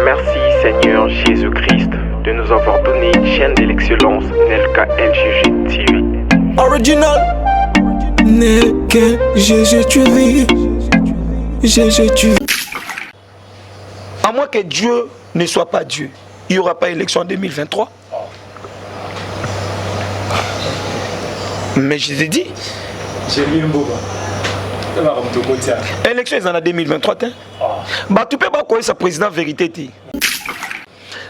Merci Seigneur Jésus-Christ de nous avoir donné une chaîne de l'excellence, Nelka LGG TV. Original Nelka LGG TV. GG TV. À moins que Dieu ne soit pas Dieu, il n'y aura pas élection en 2023. Mais je t'ai dit. J'ai mis un beau. Élection en 2023. Bah tu peux pas connaître sa président vérité.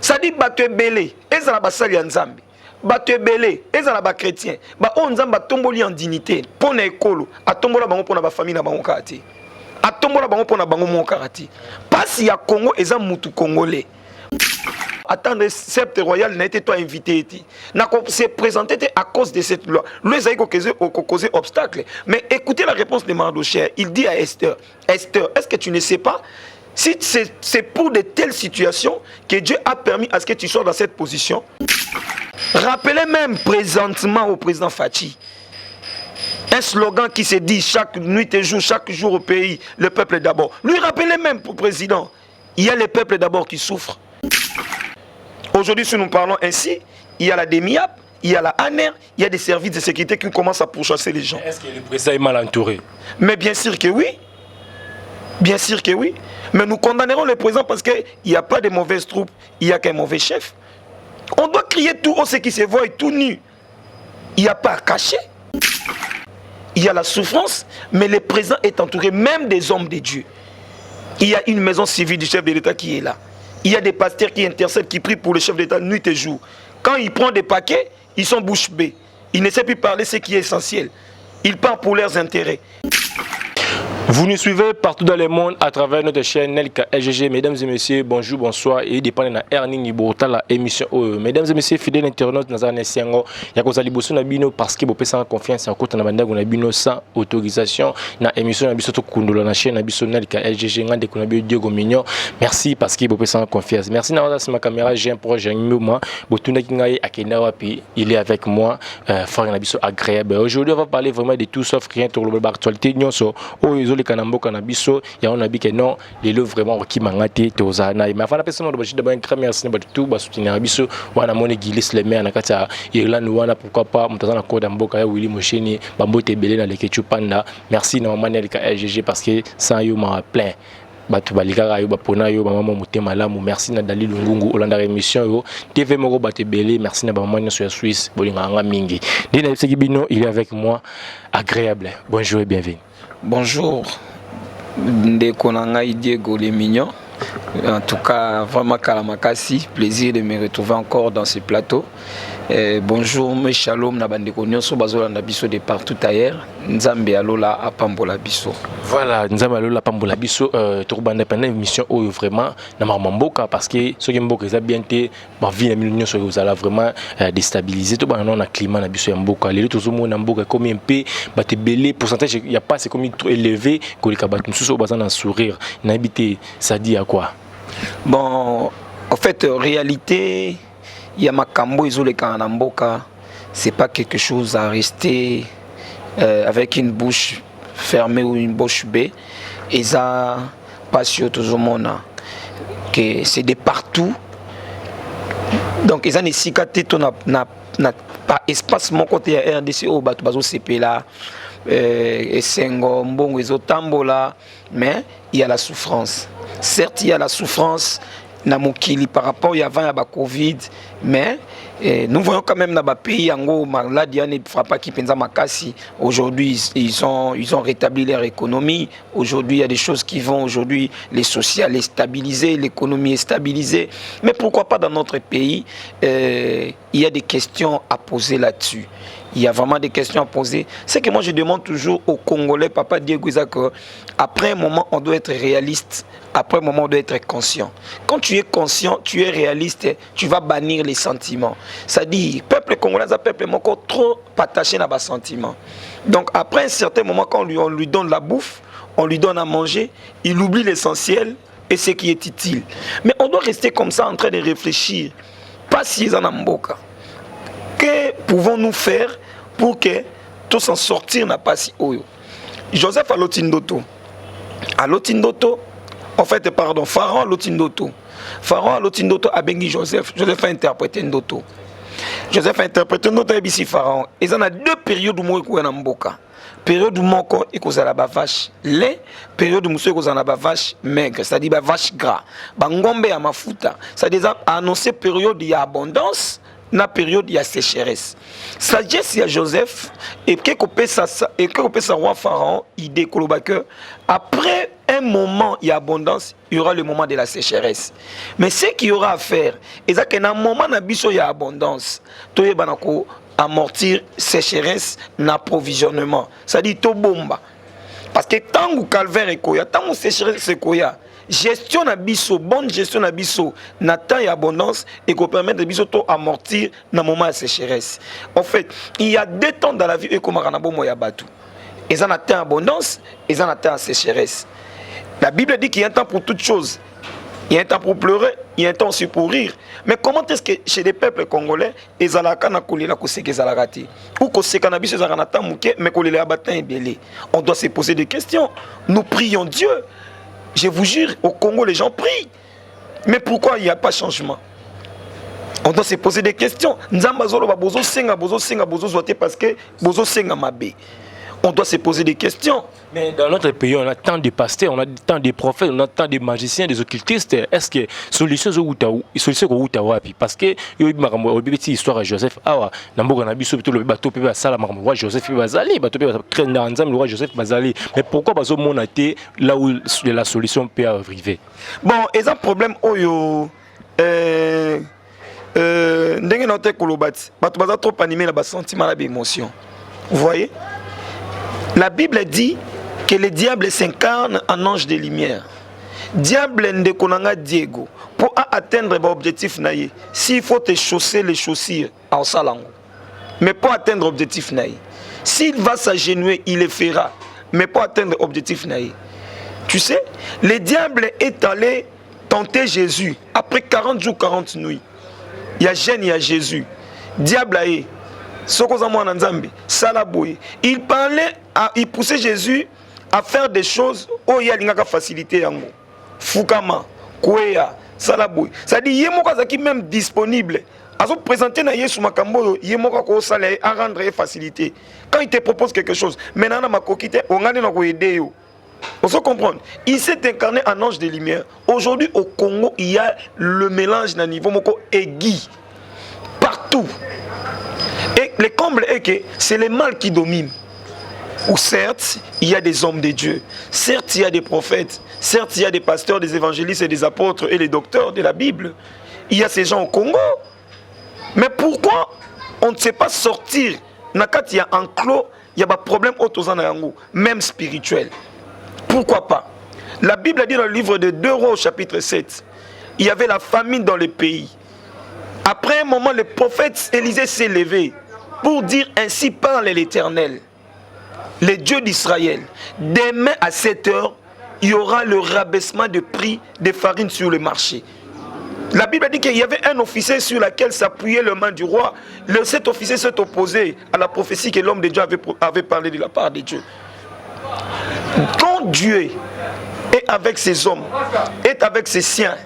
Ça dit bah tu es belé. Et ça la sali nzambi. Bah tu es belé. Et ça la chrétien. Bah on nzamba tomboli en dignité. Pour na école. A tombola bango pour na famille na bango kati. A tombola bango pour na bango mon karati. Pas si ya Congo et ça mutu congolais. Attendre le sceptre royal n'a été toi invité. N'a s'est présenté à cause de cette loi. Lui a causé obstacle. Mais écoutez la réponse de Mardochée. Il dit à Esther, Esther, est-ce que tu ne sais pas si c'est pour de telles situations que Dieu a permis à ce que tu sois dans cette position? Rappelez même présentement au président Fachi un slogan qui se dit chaque nuit et jour, chaque jour au pays, le peuple d'abord. Lui rappelez même au président, il y a le peuple d'abord qui souffre. Aujourd'hui, si nous parlons ainsi, il y a la DEMIAP, il y a la ANER, il y a des services de sécurité qui commencent à pourchasser les gens. Est-ce que le président est mal entouré? Mais bien sûr que oui. Bien sûr que oui. Mais nous condamnerons le président parce qu'il n'y a pas de mauvaises troupes, il n'y a qu'un mauvais chef. On doit crier tout haut ce qui se voit et tout nu. Il n'y a pas à cacher. Il y a la souffrance, mais le président est entouré même des hommes de Dieu. Il y a une maison civile du chef de l'État qui est là. Il y a des pasteurs qui intercèdent, qui prient pour le chef d'État nuit et jour. Quand il prend des paquets, ils sont bouche bée. Il ne sait plus parler ce qui est essentiel. Il part pour leurs intérêts. Vous nous suivez partout dans le monde à travers notre chaîne Nelka LGG. Mesdames et messieurs, bonjour, bonsoir. Et dépendant de la Erning Ibota, la émission. Mesdames et messieurs, fidèles internautes, nous avons un Yakozaliboso Nabino parce que vous pouvez sans confiance en côté de Nabino sans autorisation. Dans l'émission Nabiso Kundola, la chaîne Nabiso Nelka LGG, Ngande Kunabio Diego Mignon. Merci parce que vous pouvez sans confiance. Merci d'avoir ma caméra. J'ai un projet, moi. Botuna Kingaye Akenawapi, il est avec moi. Frère Nabiso agréable. Aujourd'hui, on va parler vraiment de tout sauf rien sur l'actualité. Les kanambo kanabiso ya on a dit que non les lots vraiment qui mangate tozana mais afana personne de d'abord un grand merci de tout ba soutenir biso wana mone gilis le maire na kata Irlande wana pourquoi pas mutazana ko damboka ya Willy Mosheni bambote belé na lekechu panda merci na Manel LGG parce que sans yo ma plein batu balikaka yo bapona yo mama motema lamu merci na Dali Lungungu Olanda émission yo TV moko bate belé merci na maman nyonso ya Suisse bolinga nga mingi dina sekibino il est avec moi agréable bonjour et bienvenue. Bonjour, Ndeko Nangai Diego les Mignons. En tout cas, vraiment Kalamakasi, plaisir de me retrouver encore dans ce plateau. Bonjour, mes shalom, Nabandeko Nyonso, Bazola Nabiso de partout ailleurs. Nzambe Alola Apambola Biso. Voilà, Nzambe Alola Apambola Biso, Tourbanda pendant émission où vraiment, Namarmamboka, parce que ceux qui m'ont bien été, ma vie, vous allez vraiment déstabiliser. Tout le monde a un climat, Nabiso Yamboka. Les autres, tout le monde a Mboka, comme un peu, batte belé, pourcentage, il n'y a pas, c'est comme trop élevé, que les kabat, nous sommes au un sourire. N'habité, ça dit à quoi? Bon, en fait, réalité. Il y a Makambo Izole Kanamboka, c'est pas quelque chose à rester avec une bouche fermée ou une bouche bée. Et ça, pas sur tout le monde, que c'est de partout. Donc, ils ont des cicatrices, n'a pas espace mon côté RDC au Batubazo CP là, et Sengo, Mbongo, Tambola, mais il y a la souffrance. Certes, il y a la souffrance. Namokili par rapport à avant la Covid, mais nous voyons quand même dans le pays en maladie ne frappe qui pensa makasi. Aujourd'hui ils ont rétabli leur économie. Aujourd'hui il y a des choses qui vont aujourd'hui les sociales est stabilisé, l'économie est stabilisée. Mais pourquoi pas dans notre pays il y a des questions à poser là-dessus. Il y a vraiment des questions à poser. C'est que moi je demande toujours aux Congolais, Papa Diego Isaac, après un moment on doit être réaliste, après un moment on doit être conscient. Quand tu es conscient, tu es réaliste, tu vas bannir les sentiments. C'est-à-dire, peuple congolais, un peuple encore trop attaché à bas sentiments. Donc après un certain moment, quand on lui donne la bouffe, on lui donne à manger, il oublie l'essentiel et ce qui est utile. Mais on doit rester comme ça en train de réfléchir. Pas si en amboka. Que pouvons-nous faire pour que tout s'en sortir n'a pas si haut? Joseph Alotindoto. Alotindoto, En fait, pardon, Pharaon Lotindoto. Pharaon Lotindoto a béni Joseph. Joseph a interprété Ndoto. Joseph a interprété Ndoto et ici Pharaon. Et ça a deux périodes où moi je suis mboka. Période où moi je suis la vache lait, période où moi je suis la vache maigre, c'est-à-dire la vache gras. Bangombe à mafuta. Ça a déjà annoncé période de abondance. Na période il y a sécheresse. Sagesse il y a Joseph et que ça roi Pharaon idée que après un moment il y a abondance, il y aura le moment de la sécheresse. Mais ce qu'il y aura à faire, c'est que dans un moment il y a abondance, tu es banako amortir sécheresse n'approvisionnement. Ça dit to bomba. Parce que tant que calvaire est koya, tant que sécheresse est koya, gestion d'abisso, bonne gestion d'abisso, n'a temps et abondance et qu'on permet de biso amortir dans le moment de sécheresse. En fait, il y a deux temps dans la vie et comme on moya batu. Ils en atteignent abondance, ils en atteignent sécheresse. La Bible dit qu'il y a un temps pour toutes choses. Il y a un temps pour pleurer, il y a un temps aussi pour rire. Mais comment est-ce que chez les peuples congolais, ils ont la canne à coller la cause qu'ils ont raté ou que c'est cannabis ils ont raté mais qu'on les a battus belé. On doit se poser des questions. Nous prions Dieu. Je vous jure, au Congo, les gens prient. Mais pourquoi il n'y a pas de changement? On doit se poser des questions. Parce que bozo senga mabe. On doit se poser des questions. Mais dans notre pays, on a tant de pasteurs, on a tant de prophètes, on a tant de magiciens, des occultistes. Est-ce que solution est wapi? Parce que il y a une histoire à Joseph. Ah, n'importe on a vu surtout le bateau peut ça roi Joseph Bazali, bateau peut créer dans le roi Joseph Bazali. Mais pourquoi bazo monaté là où la solution peut arriver? Bon, et un problème oyo ndenge na te kolobati. Bato baza trop animé na ba sentiment la émotion. Vous voyez? La Bible dit que le diable s'incarne en ange de lumière. Diable ndekonanga Diego pour atteindre l'objectif naïe. S'il faut te chausser les chaussures en salango. Mais pour atteindre l'objectif naïe. S'il va s'agenouiller, il le fera. Mais pour atteindre l'objectif naïe. Tu sais, le diable est allé tenter Jésus après 40 jours, 40 nuits. Il y a Jeanne, il y a Jésus. Diable a eu. Il parlait, il poussait Jésus à faire des choses où il y a une facilité. Fukama, Kouya, Salaboui. Ça dit, il y a qui même disponible. À se présenter dans Yesu Makambo, il y a à rendre facilité. Quand il te propose quelque chose, maintenant, on a aider. On se comprend. Il s'est incarné en ange de lumière. Aujourd'hui, au Congo, il y a le mélange d'un niveau aigu. Partout. Et le comble est que c'est le mal qui domine. Ou certes, il y a des hommes de Dieu. Certes, il y a des prophètes. Certes, il y a des pasteurs, des évangélistes et des apôtres et les docteurs de la Bible. Il y a ces gens au Congo. Mais pourquoi on ne sait pas sortir? Quand il y a un clos, il y a un problème même spirituel. Pourquoi pas? La Bible a dit dans le livre de 2 Rois au chapitre 7, il y avait la famine dans le pays. Après un moment, le prophète Élisée s'est levé pour dire ainsi parle l'Éternel, le Dieu d'Israël. Demain à 7 heures, il y aura le rabaissement de prix des farines sur le marché. La Bible dit qu'il y avait un officier sur lequel s'appuyait le main du roi. Cet officier s'est opposé à la prophétie que l'homme de Dieu avait parlé de la part de Dieu. Quand Dieu est avec ses hommes, est avec ses siens,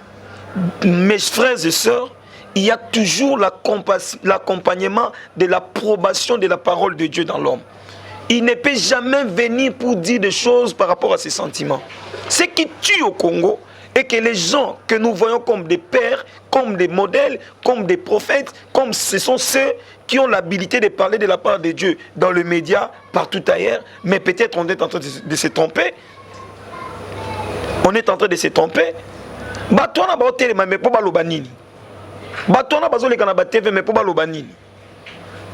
mes frères et sœurs, il y a toujours l'accompagnement de l'approbation de la parole de Dieu dans l'homme. Il ne peut jamais venir pour dire des choses par rapport à ses sentiments. Ce qui tue au Congo est que les gens que nous voyons comme des pères, comme des modèles, comme des prophètes, comme ce sont ceux qui ont l'habilité de parler de la part de Dieu dans le média, partout ailleurs, mais peut-être on est en train de se tromper. On est en train de se tromper. Batouana ba hôtel mais pas balobanini. Batouana bazole kana ba TV mais pas balobanini.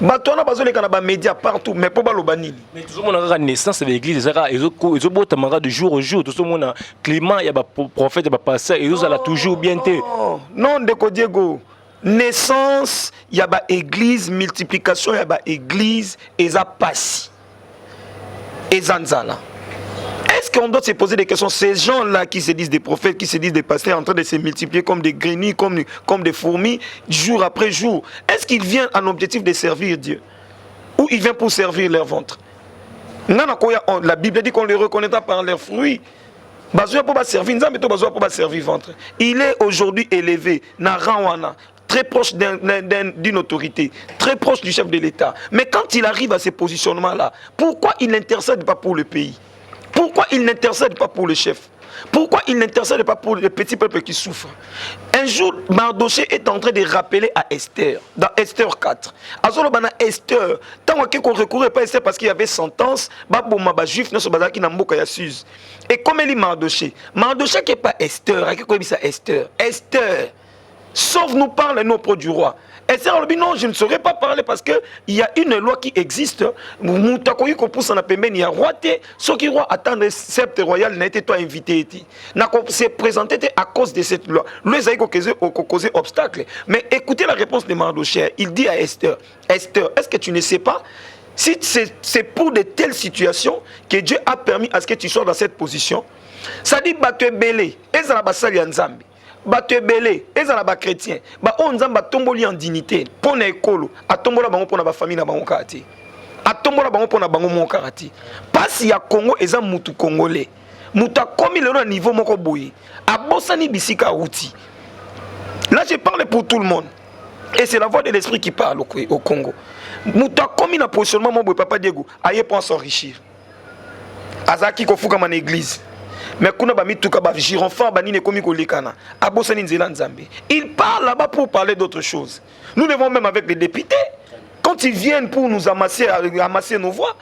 Batouana bazole kana ba média partout mais pas balobanini. Mais tout le monde a naissance de l'église, ils ont beau tamara de jour au jour, tout le monde a climat, il y a ba prophète, il y a ba pasteur, ils ont toujours bien été. Non, Ndeko Diego. Naissance, il y a ba église, multiplication, il y a ba église, et ça passe. Et zanzala. Est-ce qu'on doit se poser des questions? Ces gens-là qui se disent des prophètes, qui se disent des pasteurs, en train de se multiplier comme des grenouilles, comme des fourmis, jour après jour, est-ce qu'ils viennent en objectif de servir Dieu? Ou ils viennent pour servir leur ventre? La Bible dit qu'on les reconnaîtra par leurs fruits. Bazoya pour servir Nzambe, to bazoya pour servir ventre. Il est aujourd'hui élevé na rang très proche d'une autorité, très proche du chef de l'État. Mais quand il arrive à ces positionnements-là, pourquoi il n'intercède pas pour le pays? Pourquoi il n'intercède pas pour le chef? Pourquoi il n'intercède pas pour le petit peuple qui souffre? Un jour, Mardoché est en train de rappeler à Esther, dans Esther 4. Azolobana Esther, tant qu'on ne recourait pas à Esther parce qu'il y avait sentence, juif et comme elle dit Mardoché qui n'est pas Esther, Esther, sauve-nous par les noms du roi. Et c'est non, je ne saurais pas parler parce qu'il y a une loi qui existe. Il y a roi, ce qui roi attend le sceptre royal n'a été toi invité. C'est présenté à cause de cette loi. Lui, ça a causé obstacle. Mais écoutez la réponse de Mardoché. Il dit à Esther, Esther, est-ce que tu ne sais pas si c'est pour de telles situations que Dieu a permis à ce que tu sois dans cette position? Ça dit, tu es belé. Et ça va Nzambi. Bato belé, ezala ba chrétien, ba onzamba tomboli en dignité, pona ekolo, atombola bango pona ba famille na bango kati. Atombola bango pona bango mon kati. Pasi ya Congo eza mutu congolais. Muta komi le niveau moko boyi. Abosani bisika outi. Là je parle pour tout le monde. Et c'est la voix de l'esprit qui parle au Congo. Muta komi na positionnement mon boy papa Diego, aye pour s'enrichir. Azaki kofuka man église. Mais kuna ba mituka ba gironfant ba nine komi ko lekana abosani nzela nzambe. Il parle là-bas pour parler d'autre chose. Nous devons même avec les députés quand ils viennent pour nous amasser nos voix,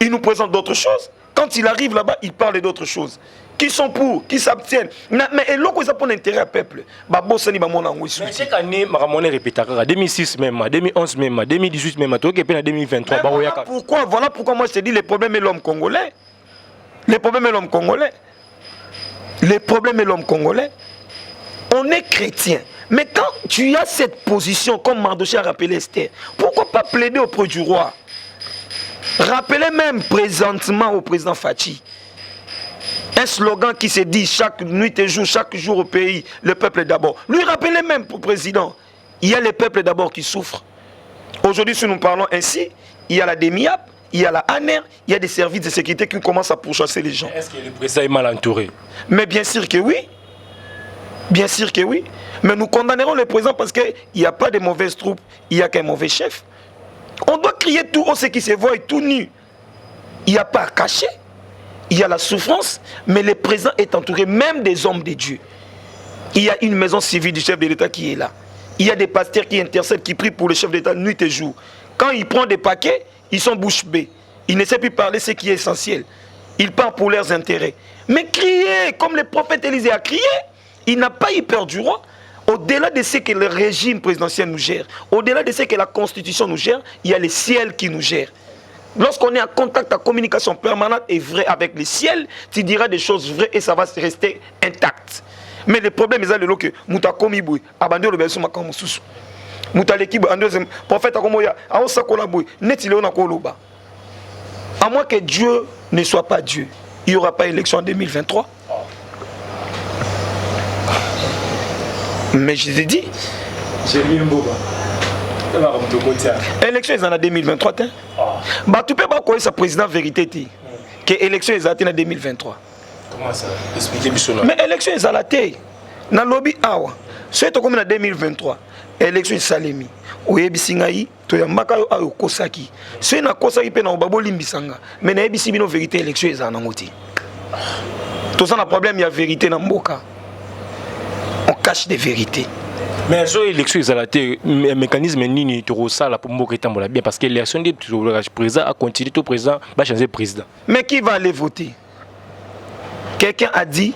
ils nous présentent d'autres choses. Quand il arrive là-bas, ils parlent d'autres choses. Qui sont pour, qui s'abstiennent. Mais l'autre ça pour intérêt au peuple. Ba bosani ba mona ngui. Mais chaque année maramone répétera 2006 même, 2011 même, 2018 même, to ke pe na 2023 ba oyaka. Voilà pourquoi moi je te dis le problème est l'homme congolais. Le problème est l'homme congolais. Le problème est l'homme congolais. On est chrétien. Mais quand tu as cette position, comme Mardoché a rappelé Esther, pourquoi pas plaider auprès du roi? Rappelez même présentement au président Fachi un slogan qui se dit chaque nuit et jour, chaque jour au pays, le peuple d'abord. Lui rappelez même pour le président, il y a le peuple d'abord qui souffre. Aujourd'hui, si nous parlons ainsi, il y a la DEMIAP, il y a la ANER, il y a des services de sécurité qui commencent à pourchasser les gens. Est-ce que le président est mal entouré? Mais bien sûr que oui. Bien sûr que oui. Mais nous condamnerons le président parce qu'il n'y a pas de mauvaises troupes, il n'y a qu'un mauvais chef. On doit crier tout haut ce qui se voit et tout nu. Il n'y a pas à cacher. Il y a la souffrance, mais le président est entouré même des hommes de Dieu. Il y a une maison civile du chef de l'État qui est là. Il y a des pasteurs qui intercèdent, qui prient pour le chef d'État nuit et jour. Quand il prend des paquets, ils sont bouche bée. Ils ne savent plus parler ce qui est essentiel. Ils parlent pour leurs intérêts. Mais crier, comme le prophète Élisée a crié, il n'a pas eu peur du roi. Au-delà de ce que le régime présidentiel nous gère, au-delà de ce que la constitution nous gère, il y a le ciel qui nous gère. Lorsqu'on est en contact, en communication permanente et vraie avec le ciel, tu diras des choses vraies et ça va rester intact. Mais le problème est que Mouta Komiboui, abandonné le berceau Makamou Soussou. Mouta l'équipe, prophète Akomoya, Aosa Kolaboui, Netileona Koloba. À moins que Dieu ne soit pas Dieu, il n'y aura pas élection en 2023. Mais je t'ai dit. J'ai mis un beau élection est en 2023. Bah, tu peux pas quoi sa président vérité que élection est en 2023. Comment ça? Expliquez moi. Mais élection est à la tête. Dans le lobby awa. C'est comme en 2023. Élection est salemi. Oyebisingayi to ya makayo ayo kosaki. C'est na kosaki pe na obabo limbisanga. Mais na yebisi bino vérité élection est en ngoti. Tout ça na problème il y a vérité na mboka. On cache des vérités. Mais sur l'élection, le mécanisme nini pour ça pour mboka etambola bien parce que l'élection du président a continué tout président va changer président. Mais qui va aller voter? Quelqu'un a dit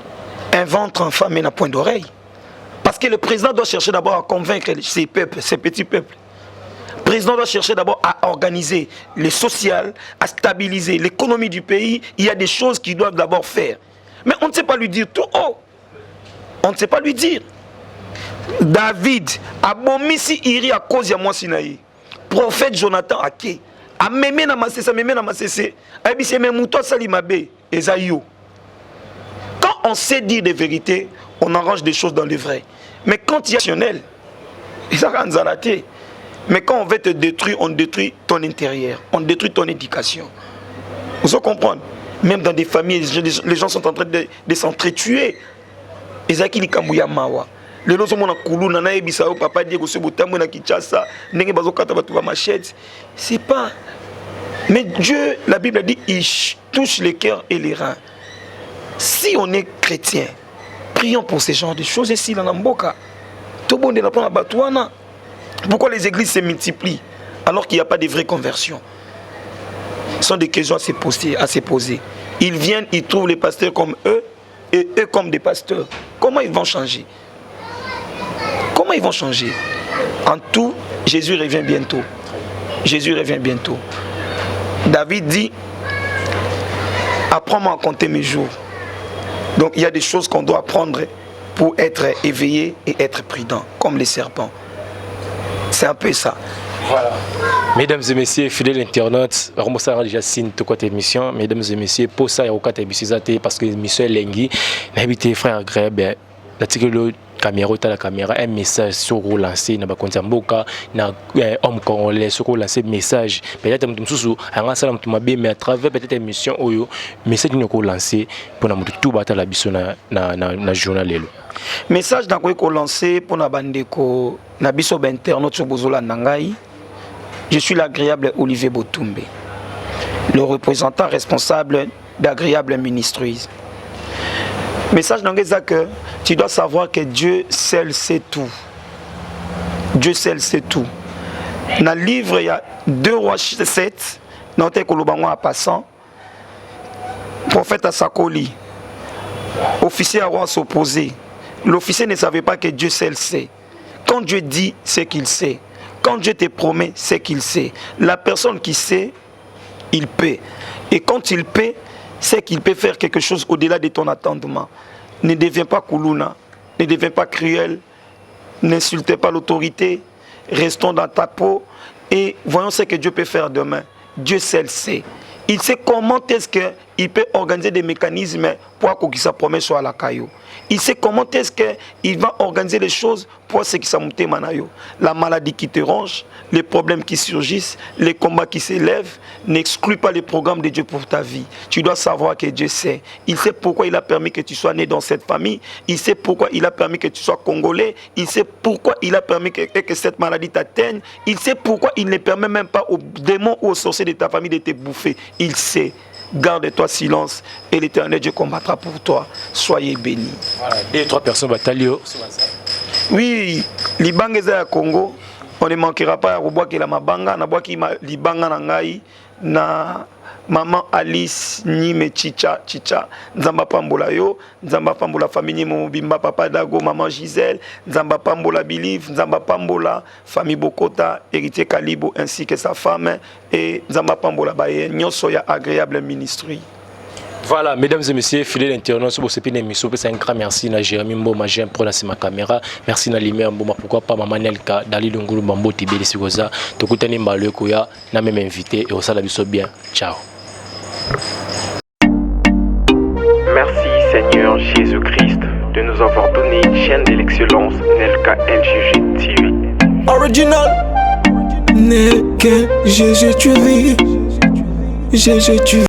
un ventre enfamé n'a point d'oreille. Parce que le président doit chercher d'abord à convaincre ses peuples, ses petits peuples. Le président doit chercher d'abord à organiser le social, à stabiliser l'économie du pays. Il y a des choses qu'il doit d'abord faire. Mais on ne sait pas lui dire tout haut. On ne sait pas lui dire. David, abomisi iri à cause de moi sinaï. Prophète Jonathan Ake. A mémé na masese. Abissé même mouto salimabe. Esaïo. Quand on sait dire des vérités, on arrange des choses dans le vrai. Mais quand il y a rationnel, mais quand on veut te détruire, on détruit ton intérieur. On détruit ton éducation. Vous comprenez? Même dans des familles, les gens sont en train de s'entretuer. Ezaki likambuya mawa. Les gens sont en Koulouna, na ebisa o papa dit que ce botambo na Kinshasa, ndenge bazokata batu ba machette. C'est pas. Mais Dieu, la Bible dit, il touche les cœurs et les reins. Si on est chrétien, prions pour ce genre de choses ici dans Mboka. Tout le monde est là pour la. Pourquoi les églises se multiplient alors qu'il n'y a pas de vraie conversion? Ce sont des questions à se poser. Ils viennent, ils trouvent les pasteurs comme eux et eux comme des pasteurs. Comment ils vont changer? Comment ils vont changer? En tout, Jésus revient bientôt. Jésus revient bientôt. David dit, apprends-moi à compter mes jours. Donc il y a des choses qu'on doit apprendre pour être éveillé et être prudent, comme les serpents. C'est un peu ça. Voilà. Mesdames et messieurs, fidèles internautes, on a déjà signé toute cette émission. Mesdames et messieurs, pour ça, il y a aucun émission parce que l'émission est longue. N'habitez frère Greb, l'article la caméra, un message sur lancer na bakonza mboka na homme congolais sur lancer message peut-être mtususu anga sala mtu mabe mais à travers peut-être émission oyo message ni ko lancer pour na mutu tout bata la biso na journal lelo message na ko lancer pour na bandeko na biso ba internaute sur bozola nangai. Je suis l'agréable Olivier Botumbe, le représentant responsable d'Agréable Ministries. Message dans que tu dois savoir que Dieu seul sait tout. Dieu seul sait tout. Dans le livre, il y a 2 rois 7, dans le à passant, prophète Asakoli, officier à roi s'opposer. L'officier ne savait pas que Dieu seul sait. Quand Dieu dit, c'est qu'il sait. Quand Dieu te promet, c'est qu'il sait. La personne qui sait, il paie. Et quand il paie, c'est qu'il peut faire quelque chose au-delà de ton attendement. Ne deviens pas Koulouna, ne deviens pas cruel, n'insultez pas l'autorité, restons dans ta peau et voyons ce que Dieu peut faire demain. Dieu seul sait. Il sait comment est-ce qu'il peut organiser des mécanismes pour que sa promesse soit à la caillou. Il sait comment est-ce qu'il va organiser les choses pour ce qui s'amoute manayo. La maladie qui te ronge, les problèmes qui surgissent, les combats qui s'élèvent, n'exclut pas les programmes de Dieu pour ta vie. Tu dois savoir que Dieu sait. Il sait pourquoi il a permis que tu sois né dans cette famille. Il sait pourquoi il a permis que tu sois congolais. Il sait pourquoi il a permis que cette maladie t'atteigne. Il sait pourquoi il ne permet même pas aux démons ou aux sorciers de ta famille de te bouffer. Il sait. Garde-toi silence et l'Éternel Dieu combattra pour toi. Soyez bénis. Voilà. 2-3 personnes batalio. Oui, Libangeza à Congo, on ne manquera pas à Robois qui la mabanga, na bois qui Libanga nangai, na maman Alice Nime Chicha, Nzamba Pambola yo, Nzamba Pambola famille Mobimba Papa Dago, maman Gisèle, Nzamba Pambola Biliv, Nzamba Pambola, famille Bokota, héritier Kalibo ainsi que sa femme et Nzamba Pambola Baye, Nyosoya agréable ministry. Voilà, mesdames et messieurs, fidèles internautes, c'est une émission. C'est un grand merci à Jérémy Mboma, j'aime pour ma caméra. Merci à Limé Mboma, pourquoi pas Maman Nelka, Dali Lungulu Mambo Tibeli Sigoza, Tokutani Mbalo Koya, n'a même invité et au salabiso bien. Ciao. Merci Seigneur Jésus-Christ de nous avoir donné une chaîne de l'excellence Nelka LGG TV. Original Nelka LGG TV. GG TV.